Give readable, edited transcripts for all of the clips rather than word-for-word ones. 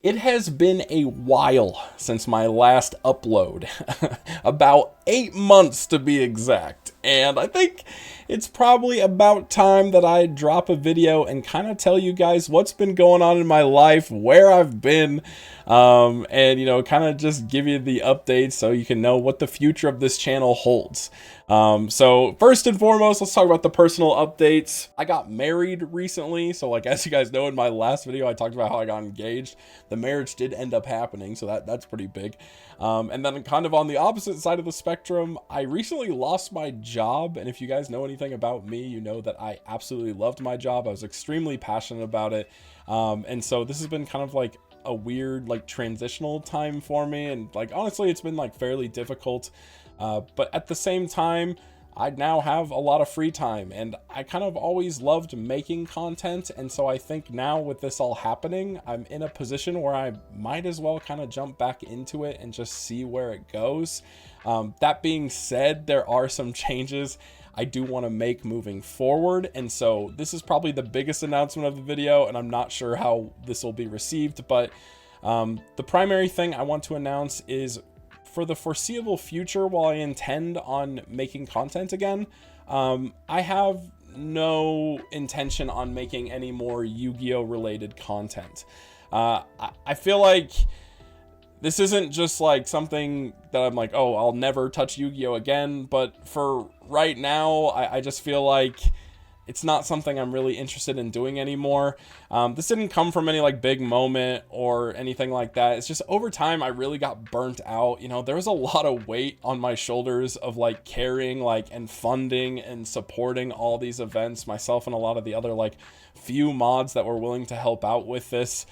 It has been a while since my last upload, about 8 months to be exact, and I think it's probably about time that I drop a video and kind of tell you guys what's been going on in my life, where I've been, and kind of just give you the updates so you can know what the future of this channel holds. So first and foremost, let's talk about the personal updates. I got married recently, so like as you guys know in my last video, I talked about how I got engaged. The marriage did end up happening, so that's pretty big. And then kind of on the opposite side of the spectrum, I recently lost my job, and if you guys know anything about me, you know that I absolutely loved my job. I was extremely passionate about it. And so this has been kind of like a weird like transitional time for me, and like honestly it's been like fairly difficult, but at the same time I now have a lot of free time, and I kind of always loved making content, and so I think now with this all happening, I'm in a position where I might as well kind of jump back into it and just see where it goes. That being said, there are some changes I do want to make moving forward, and so this is probably the biggest announcement of the video, and I'm not sure how this will be received, but the primary thing I want to announce is for the foreseeable future, while I intend on making content again, I have no intention on making any more Yu-Gi-Oh related content. I feel like this isn't just like something that I'm like, oh, I'll never touch Yu-Gi-Oh again, but for right now, I just feel like it's not something I'm really interested in doing anymore. This didn't come from any like big moment or anything like that. It's just over time I really got burnt out. There was a lot of weight on my shoulders of like carrying like and funding and supporting all these events, myself and a lot of the other like few mods that were willing to help out with this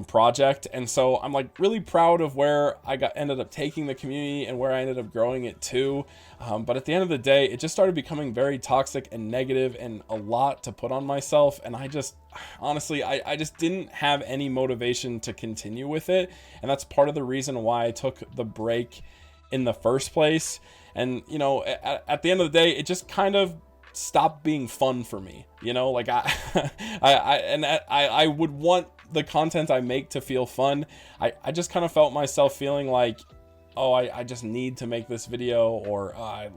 project. And so I'm like really proud of where I ended up taking the community and where I ended up growing it to. But at the end of the day, it just started becoming very toxic and negative and a lot to put on myself. And I just, honestly, I just didn't have any motivation to continue with it. And that's part of the reason why I took the break in the first place. And, at the end of the day, it just kind of stopped being fun for me. Like I would want the content I make to feel fun. I just kind of felt myself feeling like, oh, I just need to make this video, or I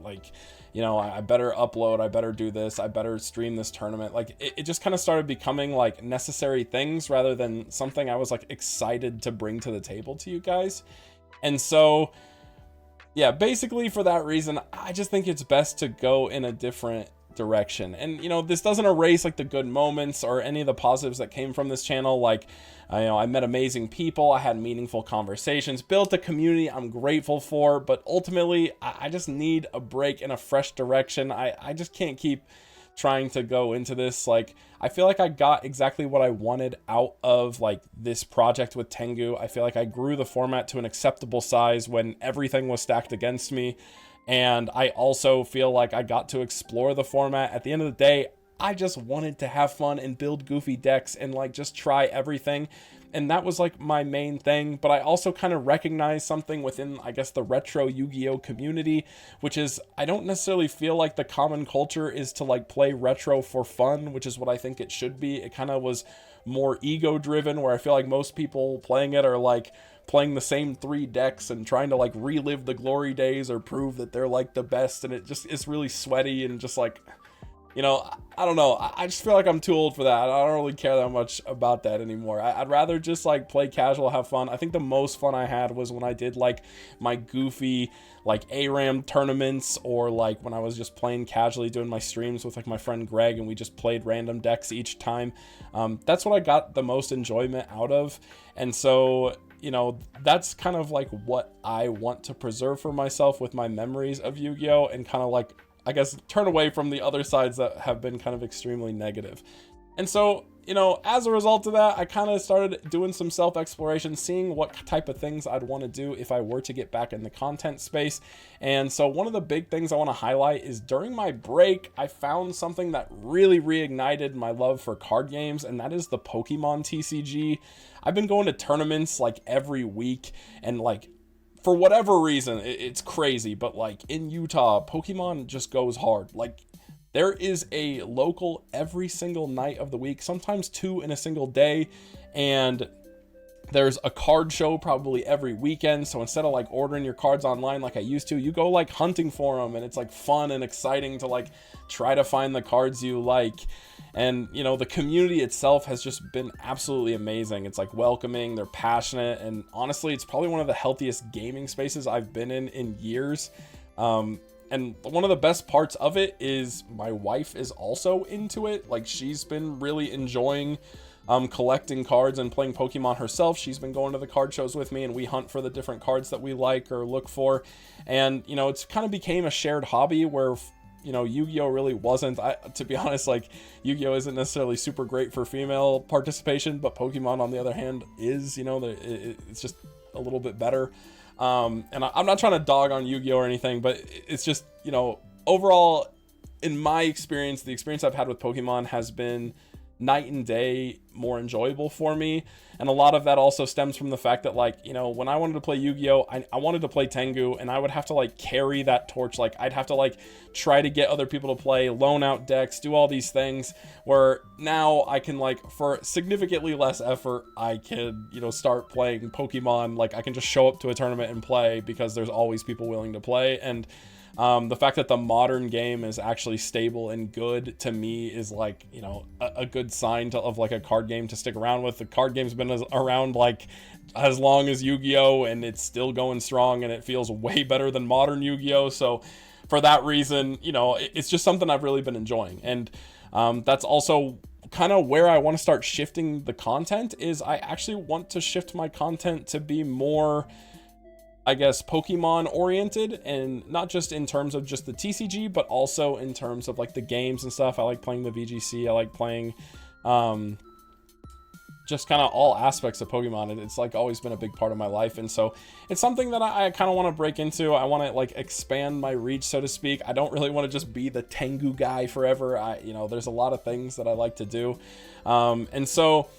better upload, I better do this, I better stream this tournament. Like it just kind of started becoming like necessary things rather than something I was like excited to bring to the table to you guys. And so yeah, basically for that reason, I just think it's best to go in a different direction. And this doesn't erase like the good moments or any of the positives that came from this channel. Like I met amazing people, I had meaningful conversations, built a community I'm grateful for, but ultimately I just need a break and a fresh direction. I just can't keep trying to go into this. Like I feel like I got exactly what I wanted out of like this project with Tengu. I feel like I grew the format to an acceptable size when everything was stacked against me. And I also feel like I got to explore the format. At the end of the day, I just wanted to have fun and build goofy decks and like just try everything. And that was like my main thing. But I also kind of recognized something within, I guess, the retro Yu-Gi-Oh community, which is I don't necessarily feel like the common culture is to like play retro for fun, which is what I think it should be. It kind of was more ego driven, where I feel like most people playing it are like playing the same 3 decks and trying to like relive the glory days or prove that they're like the best, and it just is really sweaty and just like, I don't know. I just feel like I'm too old for that. I don't really care that much about that anymore. I'd rather just like play casual, have fun. I think the most fun I had was when I did like my goofy like ARAM tournaments, or like when I was just playing casually doing my streams with like my friend Greg and we just played random decks each time. That's what I got the most enjoyment out of. And so that's kind of like what I want to preserve for myself with my memories of Yu-Gi-Oh, and kind of like, I guess, turn away from the other sides that have been kind of extremely negative. And so, as a result of that, I kind of started doing some self-exploration, seeing what type of things I'd want to do if I were to get back in the content space. And so one of the big things I want to highlight is during my break, I found something that really reignited my love for card games, and that is the Pokemon TCG. I've been going to tournaments like every week, and like for whatever reason, it's crazy, but like in Utah, Pokemon just goes hard. Like there is a local every single night of the week, sometimes 2 in a single day. And There's a card show probably every weekend, so instead of like ordering your cards online like I used to, you go like hunting for them, and it's like fun and exciting to like try to find the cards you like. And you know, the community itself has just been absolutely amazing. It's like welcoming, they're passionate, and honestly it's probably one of the healthiest gaming spaces I've been in years. And one of the best parts of it is my wife is also into it. Like, she's been really enjoying collecting cards and playing Pokemon herself. She's been going to the card shows with me, and we hunt for the different cards that we like or look for. And you know, it's kind of became a shared hobby where, you know, Yu-Gi-Oh really wasn't. To be honest, like, Yu-Gi-Oh isn't necessarily super great for female participation, but Pokemon on the other hand is, you know, it's just a little bit better. And I'm not trying to dog on Yu-Gi-Oh or anything, but it's just, you know, overall, in my experience, the experience I've had with Pokemon has been night and day more enjoyable for me. And a lot of that also stems from the fact that, like, you know, when I wanted to play Yu-Gi-Oh, I wanted to play Tengu, and I would have to like carry that torch. Like, I'd have to like try to get other people to play, loan out decks, do all these things, where now I can, like, for significantly less effort, I could, you know, start playing Pokemon. Like, I can just show up to a tournament and play because there's always people willing to play. And the fact that the modern game is actually stable and good, to me, is like, you know, a good sign of like a card game to stick around with. The card game's been around like as long as Yu-Gi-Oh, and it's still going strong, and it feels way better than modern Yu-Gi-Oh. So for that reason, you know, it's just something I've really been enjoying. And that's also kind of where I want to start shifting the content. Is I actually want to shift my content to be more, I guess, Pokemon oriented, and not just in terms of just the TCG, but also in terms of like the games and stuff. I like playing the VGC. I like playing just kind of all aspects of Pokemon. It's like always been a big part of my life, and so it's something that I kind of want to break into. I want to like expand my reach, so to speak. I don't really want to just be the Tengu guy forever. You know, there's a lot of things that I like to do, and so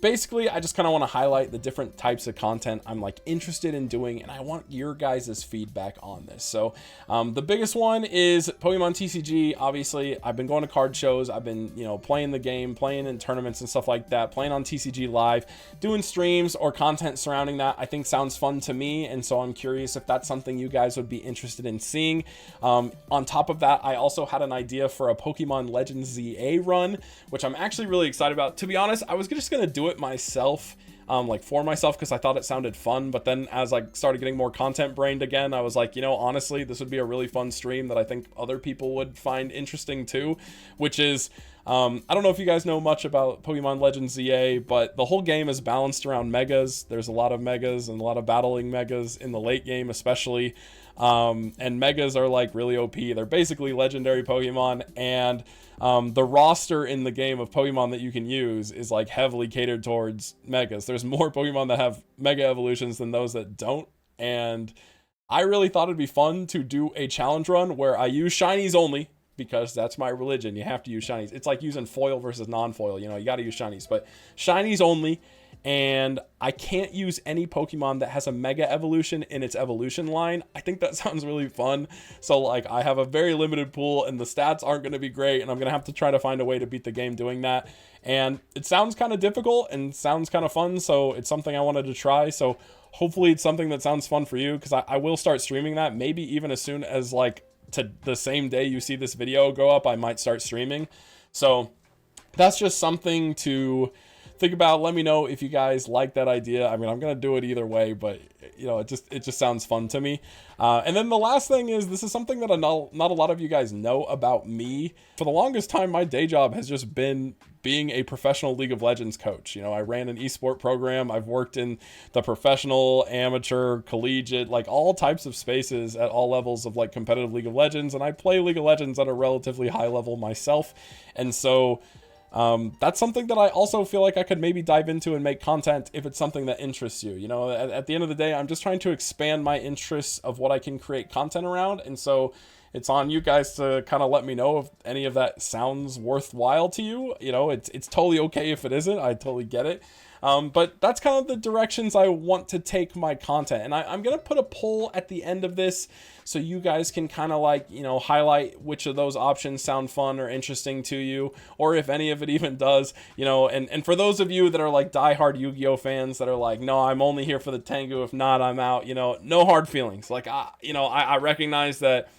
basically, I just kind of want to highlight the different types of content I'm like interested in doing, and I want your guys' feedback on this. So the biggest one is Pokemon TCG. Obviously, I've been going to card shows. I've been, you know, playing the game, playing in tournaments and stuff like that, playing on TCG Live, doing streams or content surrounding that. I think sounds fun to me, and so I'm curious if that's something you guys would be interested in seeing. On top of that, I also had an idea for a Pokemon Legends ZA run, which I'm actually really excited about. To be honest, I was just gonna do it myself, like for myself, because I thought it sounded fun. But then as I started getting more content brained again, I was like, you know, honestly, this would be a really fun stream that I think other people would find interesting too, which is, I don't know if you guys know much about Pokemon Legends ZA, but the whole game is balanced around megas. There's a lot of megas and a lot of battling megas in the late game, especially. And megas are like really OP. They're basically legendary Pokemon, and the roster in the game of Pokemon that you can use is like heavily catered towards megas. There's more Pokemon that have mega evolutions than those that don't, and I really thought it'd be fun to do a challenge run where I use shinies only, because that's my religion. You have to use shinies. It's like using foil versus non-foil, you know, you got to use shinies, but shinies only. And I can't use any Pokemon that has a mega evolution in its evolution line. I think that sounds really fun. So like, I have a very limited pool, and the stats aren't going to be great, and I'm going to have to try to find a way to beat the game doing that. And it sounds kind of difficult and sounds kind of fun, so it's something I wanted to try. So hopefully it's something that sounds fun for you, because I will start streaming that, maybe even as soon as like to the same day you see this video go up, I might start streaming. So that's just something to think about. Let me know if you guys like that idea. I mean, I'm gonna do it either way, but you know, it just sounds fun to me. And then the last thing is, this is something that not a lot of you guys know about me. For the longest time, my day job has just been being a professional League of Legends coach. You know, I ran an esport program. I've worked in the professional, amateur, collegiate, like all types of spaces at all levels of like competitive League of Legends, and I play League of Legends at a relatively high level myself. And so that's something that I also feel like I could maybe dive into and make content if it's something that interests you. You know, at the end of the day, I'm just trying to expand my interests of what I can create content around. And so it's on you guys to kind of let me know if any of that sounds worthwhile to you. You know, it's totally okay if it isn't. I totally get it. But that's kind of the directions I want to take my content. And I'm going to put a poll at the end of this so you guys can kind of like, you know, highlight which of those options sound fun or interesting to you, or if any of it even does, you know. And for those of you that are like diehard Yu-Gi-Oh fans that are like, no, I'm only here for the Tengu, if not, I'm out, you know, no hard feelings. Like, I recognize that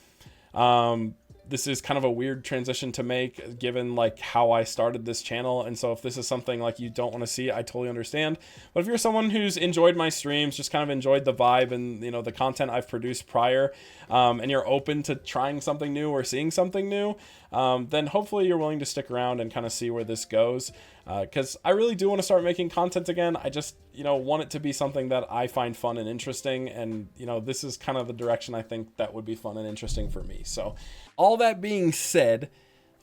this is kind of a weird transition to make given like how I started this channel, and so if this is something like you don't want to see, I totally understand. But if you're someone who's enjoyed my streams, just kind of enjoyed the vibe and, you know, the content I've produced prior, and you're open to trying something new or seeing something new, then hopefully you're willing to stick around and kind of see where this goes, because I really do want to start making content again. I just, you know, want it to be something that I find fun and interesting, and, you know, this is kind of the direction I think that would be fun and interesting for me. So all that being said,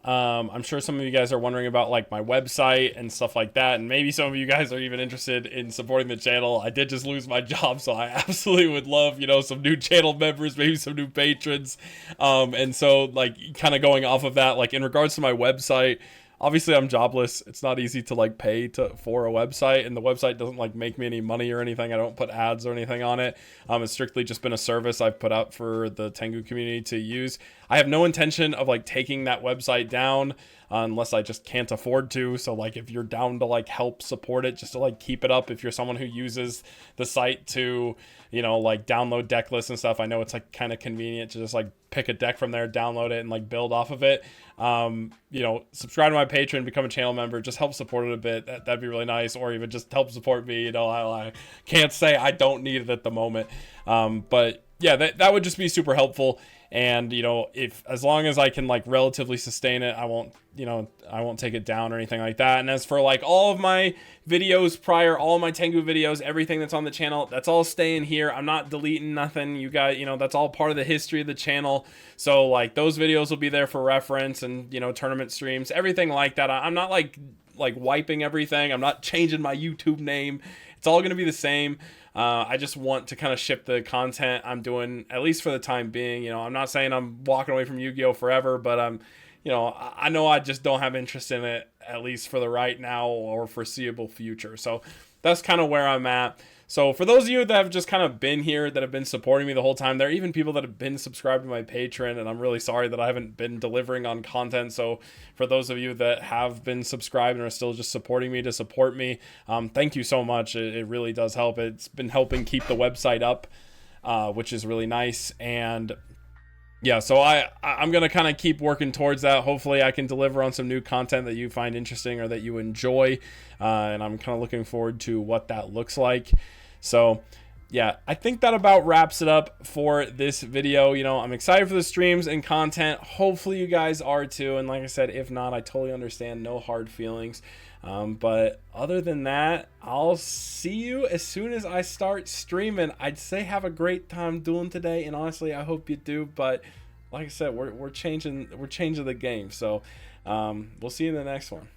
I'm sure some of you guys are wondering about like my website and stuff like that, and maybe some of you guys are even interested in supporting the channel. I did just lose my job, so I absolutely would love, you know, some new channel members, maybe some new patrons, and so like kind of going off of that, like in regards to my website, obviously I'm jobless. It's not easy to like pay for a website, and the website doesn't like make me any money or anything. I don't put ads or anything on it. It's strictly just been a service I've put out for the Tengu community to use. I have no intention of like taking that website down unless I just can't afford to. So like if you're down to like help support it, just to like keep it up, if you're someone who uses the site to, you know, like download deck lists and stuff, I know it's like kind of convenient to just like pick a deck from there, download it, and like build off of it. You know, subscribe to my Patreon, become a channel member, just help support it a bit. That'd be really nice. Or even just help support me. You know, I can't say I don't need it at the moment. But yeah, that would just be super helpful. And, you know, if, as long as I can like relatively sustain it, I won't take it down or anything like that. And as for like all of my videos prior, all of my Tengu videos, everything that's on the channel, that's all staying here. I'm not deleting nothing. You guys, you know, that's all part of the history of the channel. So like those videos will be there for reference, and, you know, tournament streams, everything like that. I'm not like wiping everything. I'm not changing my YouTube name. It's all going to be the same. I just want to kind of ship the content I'm doing, at least for the time being. You know, I'm not saying I'm walking away from Yu-Gi-Oh forever, but you know, I know I just don't have interest in it, at least for the right now or foreseeable future. So that's kind of where I'm at. So for those of you that have just kind of been here, that have been supporting me the whole time, there are even people that have been subscribed to my Patreon, and I'm really sorry that I haven't been delivering on content. So for those of you that have been subscribed and are still just supporting me to support me, thank you so much. It really does help. It's been helping keep the website up, which is really nice. And yeah, so I'm going to kind of keep working towards that. Hopefully I can deliver on some new content that you find interesting or that you enjoy. And I'm kind of looking forward to what that looks like. So yeah, I think that about wraps it up for this video. You know, I'm excited for the streams and content. Hopefully you guys are too. And like I said, if not, I totally understand. No hard feelings. But other than that, I'll see you as soon as I start streaming. I'd say have a great time doing today, and honestly, I hope you do. But like I said, we're changing the game. So we'll see you in the next one.